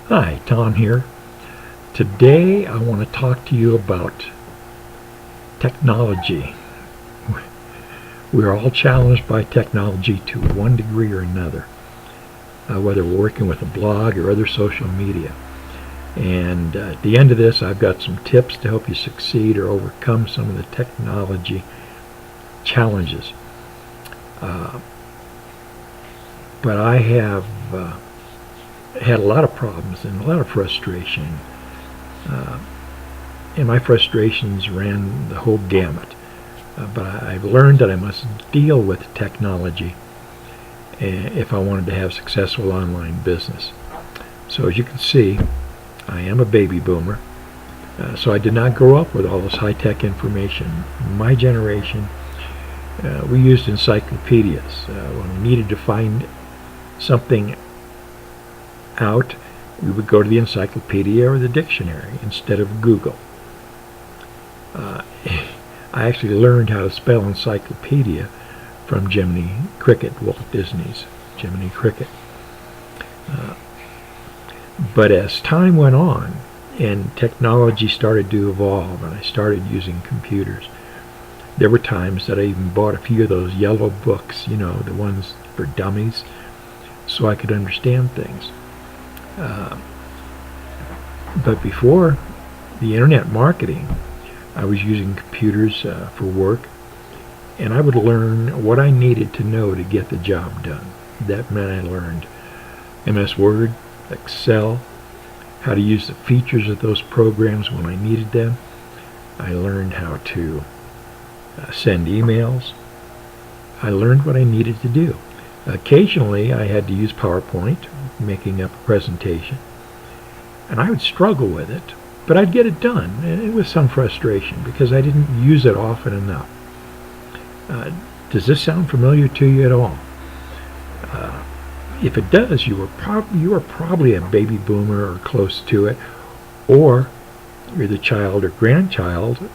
Hi, Tom here. Today I want to talk to you about technology. We're all challenged by technology to one degree or another, whether we're working with a blog or other social media. And at the end of this, I've got some tips to help you succeed or overcome some of the technology challenges. But I have had a lot of problems and a lot of frustration. And my frustrations ran the whole gamut. But I've learned that I must deal with technology if I wanted to have successful online business. So as you can see, I am a baby boomer. So I did not grow up with all this high-tech information. My generation, we used encyclopedias. When we needed to find something out, we would go to the encyclopedia or the dictionary instead of Google. I actually learned how to spell encyclopedia from Jiminy Cricket, Walt Disney's Jiminy Cricket. But as time went on and technology started to evolve and I started using computers, there were times that I even bought a few of those yellow books, the ones for dummies, so I could understand things. But before the internet marketing, I was using computers for work, and I would learn what I needed to know to get the job done. That meant I learned MS Word, Excel, how to use the features of those programs when I needed them. I learned how to send emails. I learned what I needed to do. Occasionally, I had to use PowerPoint, making up a presentation, and I would struggle with it, but I'd get it done, and with some frustration because I didn't use it often enough. Does this sound familiar to you at all? If it does, you are probably a baby boomer or close to it, or you're the child or grandchild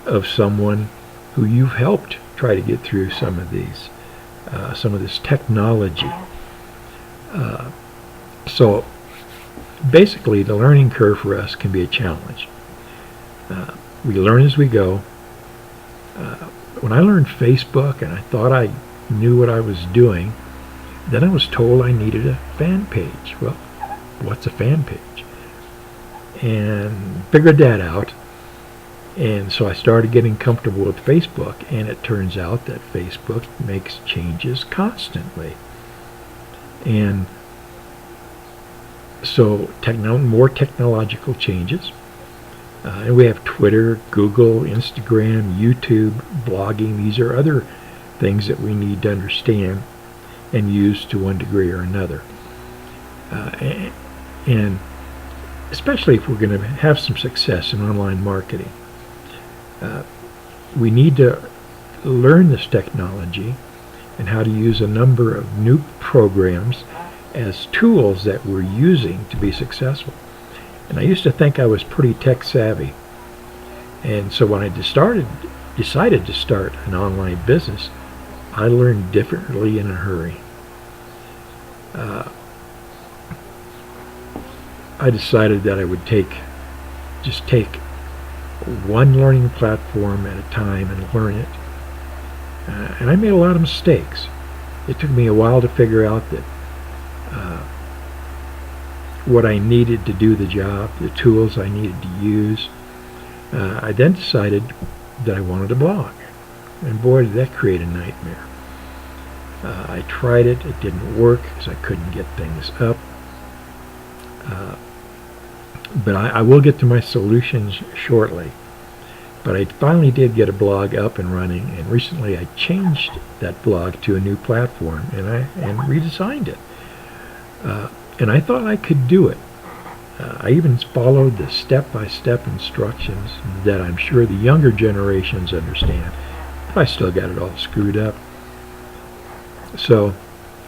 of someone who you've helped try to get through some of this technology. So basically, the learning curve for us can be a challenge. We learn as we go. When I learned Facebook and I thought I knew what I was doing, then I was told I needed a fan page. Well, what's a fan page? And figured that out. And so I started getting comfortable with Facebook, and it turns out that Facebook makes changes constantly. And so more technological changes. And we have Twitter, Google, Instagram, YouTube, blogging. These are other things that we need to understand and use to one degree or another. And especially if we're going to have some success in online marketing, we need to learn this technology and how to use a number of new programs as tools that we're using to be successful. And I used to think I was pretty tech savvy. And so when I decided to start an online business, I learned differently in a hurry. I decided that I would just take one learning platform at a time and learn it. And I made a lot of mistakes. It took me a while to figure out that what I needed to do the job, the tools I needed to use. I then decided that I wanted a blog. And boy, did that create a nightmare. I tried it. It didn't work because I couldn't get things up. But I will get to my solutions shortly. But I finally did get a blog up and running, and recently I changed that blog to a new platform and redesigned it. And I thought I could do it. I even followed the step-by-step instructions that I'm sure the younger generations understand, but I still got it all screwed up. So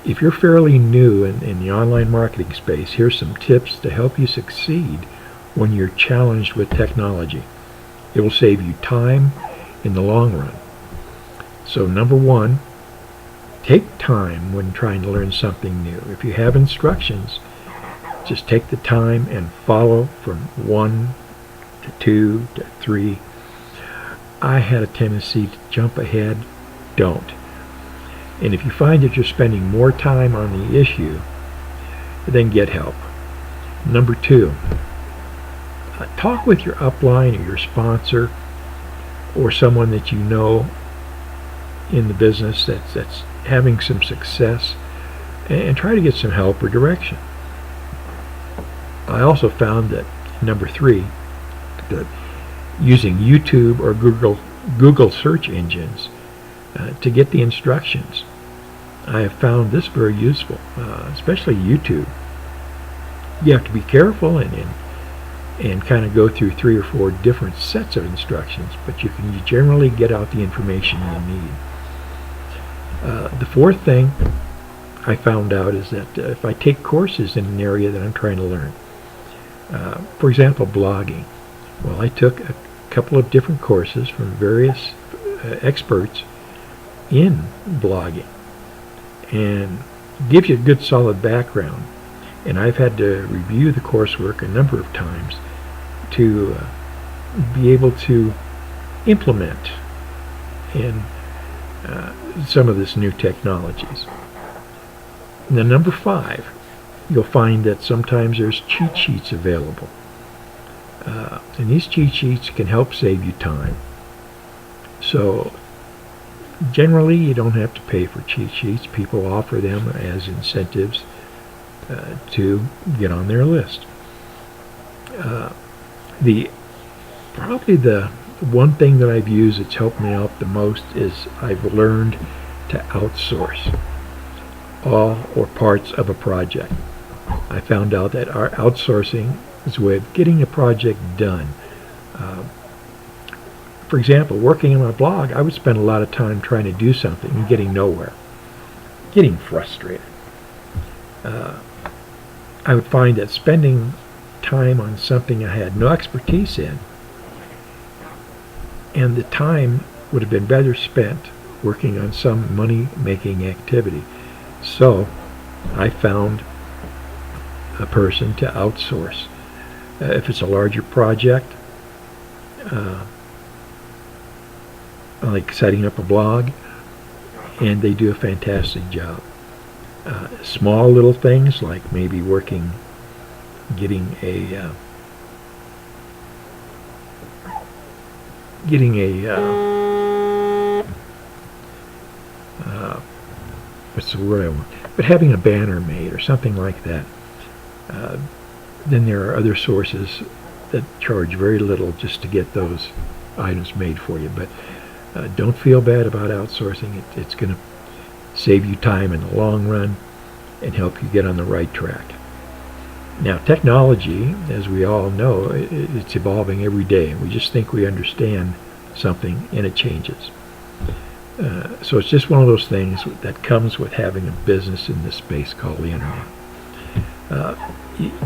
if you're fairly new in the online marketing space, here's some tips to help you succeed when you're challenged with technology. It will save you time in the long run. So number one, take time when trying to learn something new. If you have instructions, Just take the time and follow from 1 to 2 to 3. I had a tendency to jump ahead. Don't. And if you find that you're spending more time on the issue, then get help. Number 2, talk with your upline or your sponsor or someone that you know in the business that's having some success, and try to get some help or direction. I also found that, number 3, that using YouTube or Google search engines to get the instructions. I have found this very useful, especially YouTube. You have to be careful and kind of go through 3 or 4 different sets of instructions, but you can generally get out the information you need. The 4th thing I found out is that if I take courses in an area that I'm trying to learn, for example, blogging. Well, I took a couple of different courses from various experts in blogging, and gives you a good solid background. And I've had to review the coursework a number of times to be able to implement in some of this new technologies. And then number 5, you'll find that sometimes there's cheat sheets available. And these cheat sheets can help save you time. So generally you don't have to pay for cheat sheets. People offer them as incentives to get on their list. Probably the one thing that I've used that's helped me out the most is I've learned to outsource all or parts of a project. I found out that our outsourcing is a way of getting a project done. For example, working on my blog, I would spend a lot of time trying to do something and getting nowhere, getting frustrated. I would find that spending time on something I had no expertise in, and the time would have been better spent working on some money-making activity. So I found a person to outsource. If it's a larger project, like setting up a blog, and they do a fantastic job. Small little things like maybe getting a what's the word I want? But having a banner made or something like that. Then there are other sources that charge very little just to get those items made for you. But don't feel bad about outsourcing. It's going to save you time in the long run and help you get on the right track. Now, technology, as we all know, it's evolving every day. We just think we understand something, and it changes. So it's just one of those things that comes with having a business in this space called the internet.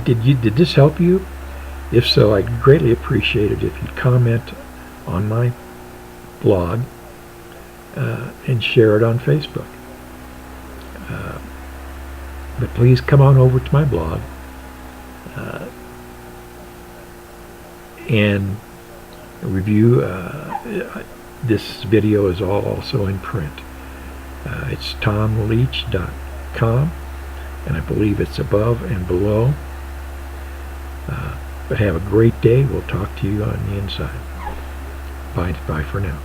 Did this help you? If so, I'd greatly appreciate it if you'd comment on my blog and share it on Facebook. But please come on over to my blog and review. This video is also in print. It's tomleach.com, and I believe it's above and below. But have a great day. We'll talk to you on the inside. Bye for now.